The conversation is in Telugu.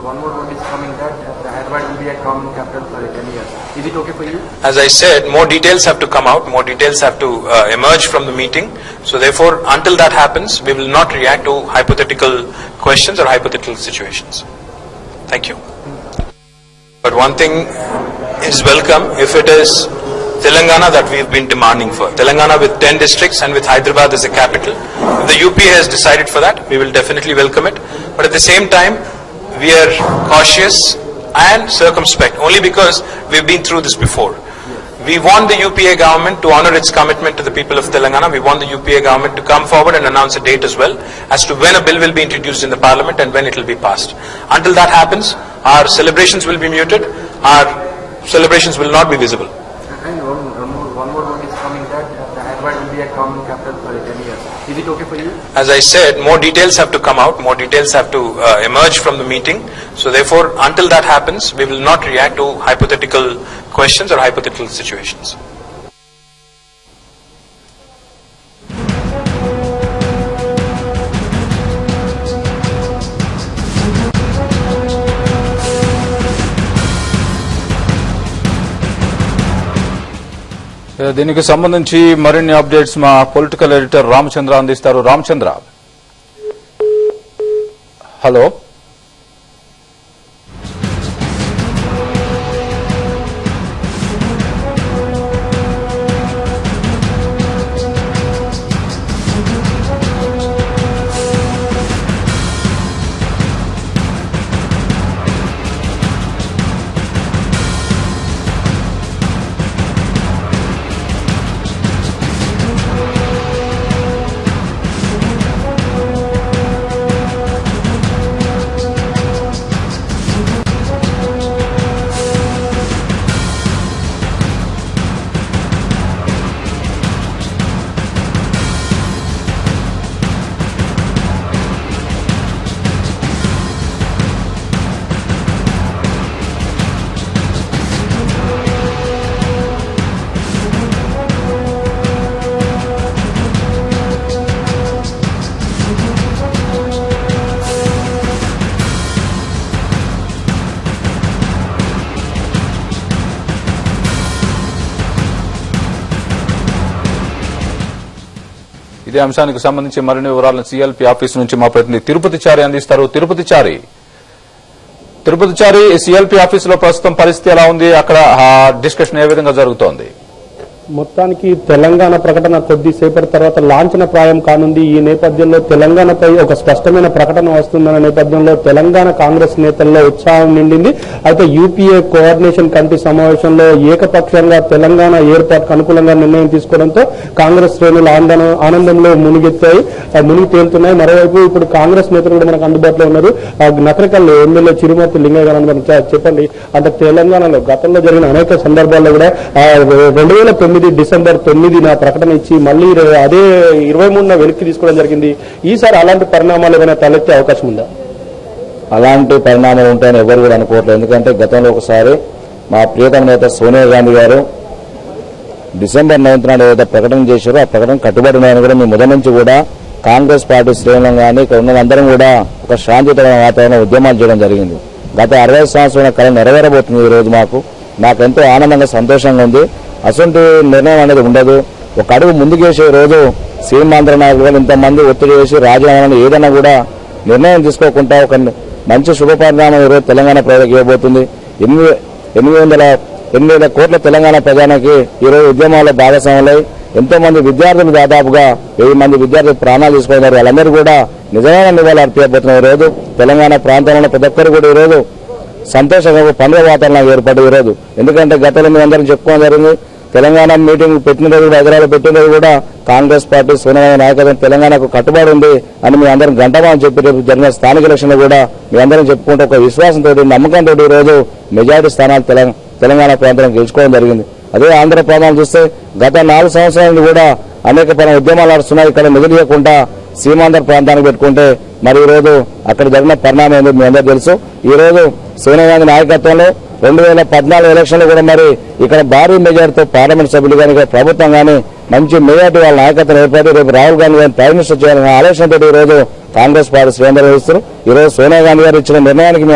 one more note is coming that the Hyderabad will be a common capital for 10 years. Is it okay for you? As I said, more details have to come out, more details have to emerge from the meeting. So therefore, until that happens, we will not react to hypothetical questions or hypothetical situations. Thank you. But one thing is welcome if it is Telangana that we've been demanding for. Telangana with 10 districts and with Hyderabad as a capital. If the UPA has decided for that, we will definitely welcome it. But at the same time, we are cautious and circumspect only because we've been through this before. We want the UPA government to honor its commitment to the people of Telangana. We want the UPA government to come forward and announce a date as well as to when a bill will be introduced in the parliament and when it will be passed. Until that happens, our celebrations will be muted. Our celebrations will not be visible. And one more note is coming that the Hyderabad will be a common capital for 10 years. Is it okay for you? As I said, more details have to come out, more details have to emerge from the meeting. So therefore, until that happens, we will not react to hypothetical questions or hypothetical situations. దీనికి సంబంధించి మరిన్ని అప్డేట్స్ మా పొలిటికల్ ఎడిటర్ రామచంద్ర అందిస్తారు. రామచంద్ర, హలో. ఇదే అంశానికి సంబంధించి మరిన్ని వివరాలను సిఎల్పి ఆఫీస్ నుంచి మా ప్రతినిధి తిరుపతి చారి అందిస్తారు. తిరుపతి చారి, సిఎల్పి ఆఫీసులో ప్రస్తుతం పరిస్థితి ఎలా ఉంది? అక్కడ డిస్కషన్ ఏ విధంగా జరుగుతోంది? మొత్తానికి తెలంగాణ ప్రకటన కొద్దిసేపటి తర్వాత లాంఛన ప్రాయం కానుంది. ఈ నేపథ్యంలో తెలంగాణపై ఒక స్పష్టమైన ప్రకటన వస్తుందన్న నేపథ్యంలో తెలంగాణ కాంగ్రెస్ నేతల్లో ఉత్సాహం నిండింది. అయితే యూపీఏ కోఆర్డినేషన్ కమిటీ సమావేశంలో ఏకపక్షంగా తెలంగాణ ఏర్పాటుకు అనుకూలంగా నిర్ణయం తీసుకోవడంతో కాంగ్రెస్ శ్రేణులు ఆనందంలో మునిగి తేలుతున్నాయి. మరోవైపు ఇప్పుడు కాంగ్రెస్ నేతలు కూడా మనకు అందుబాటులో ఉన్నారు. నకరికల్ ఎమ్మెల్యే చిరుమర్తి లింగయ్య గారు చెప్పండి, అంటే తెలంగాణలో గతంలో జరిగిన అనేక సందర్భాల్లో కూడా 2009 డిసెంబర్ 9న ప్రకటన ఇచ్చి మళ్లీ అదే 23న వెనక్కి తీసుకోవడం జరిగింది. ఈసారి అలాంటి పరిణామాలు ఏమైనా తలెత్తే అవకాశం ఉందా? అలాంటి పరిణామాలు ఉంటాయని ఎవరు కూడా అనుకోవట్లేదు. ఎందుకంటే గతంలో ఒకసారి మా ప్రియతమ నేత సోనియా గాంధీ గారు డిసెంబర్ 9వ నాడు ఏదైతే ప్రకటన చేశారో ఆ ప్రకటన కట్టుబడి ఉన్నాయని కూడా మేము మొదటి నుంచి కూడా కాంగ్రెస్ పార్టీ శ్రేణులను కానీ ఇక్కడ ఉన్న అందరం కూడా ఒక శాంతియుతమైన వాతావరణం ఉద్యమాలు చేయడం జరిగింది. గత 60 సంవత్సరాల కళ నెరవేరబోతుంది. ఈ రోజు మాకెంతో ఆనందంగా సంతోషంగా ఉంది. అసలు నిర్ణయం అనేది ఉండదు. ఒక అడుగు ముందుకేసే రోజు సీమాంధ్ర నాయకులు ఇంతమంది ఒత్తిడి చేసి రాజీనామాను ఏదైనా కూడా నిర్ణయం తీసుకోకుండా ఒక మంచి శుభ పరిణామం ఈరోజు తెలంగాణ ప్రజలకు ఇవ్వబోతుంది. 800 కోట్ల తెలంగాణ ప్రజానికి ఈరోజు ఉద్యమాల్లో భాగస్వాములై ఎంతో మంది విద్యార్థులు దాదాపుగా 1000 మంది విద్యార్థులు ప్రాణాలు తీసుకున్నారు. వాళ్ళందరూ కూడా నిజమైన నివాళులు అర్పించబోతున్నారు. ఈరోజు తెలంగాణ ప్రాంతంలో ప్రతి ఒక్కరు కూడా ఈరోజు సంతోషంగా పండుగ వాతావరణం ఏర్పడి ఈరోజు, ఎందుకంటే గతంలో మీ అందరం చెప్పుకోవడం జరిగింది. తెలంగాణ మీటింగ్ పెట్టిన రోజు కూడా హైదరాబాద్ పెట్టిన రోజు కూడా కాంగ్రెస్ పార్టీ సోనియా గాంధీ నాయకత్వం తెలంగాణకు కట్టుబడి ఉంది అని మీ అందరం గంటమాని చెప్పి జరిగిన స్థానిక ఎలక్షన్లో కూడా మీ అందరం చెప్పుకుంటూ ఒక విశ్వాసంతో నమ్మకంతో ఈ రోజు మెజారిటీ స్థానాలు తెలంగాణ ప్రాంతం గెలుచుకోవడం జరిగింది. అదే ఆంధ్ర ప్రాంతాలు చూస్తే గత 4 సంవత్సరాల కూడా అనేక ఉద్యమాలు నడుస్తున్నాయి. ఇక్కడ నిధులేయకుండా సీమాంధ్ర ప్రాంతానికి పెట్టుకుంటే మరి ఈ రోజు అక్కడ జరిగిన పరిణామం ఏందో మీ అందరూ తెలుసు. ఈ రోజు సోనియా గాంధీ నాయకత్వంలో 2014 ఎలక్షన్లు కూడా మరి ఇక్కడ భారీ మెజార్టీతో పార్లమెంట్ సభ్యులు కానీ ప్రభుత్వం కానీ మంచి మెజార్టీ వాళ్ళ నాయకత్వం ఏర్పడి రేపు రాహుల్ గాంధీ గారిని ప్రైమ్ మినిస్టర్ చేయాలనే ఆలోచనతో ఈ రోజు కాంగ్రెస్ పార్టీ శ్రేణులు నిర్వహిస్తారు. ఈ రోజు సోనియా గాంధీ గారు ఇచ్చిన నిర్ణయానికి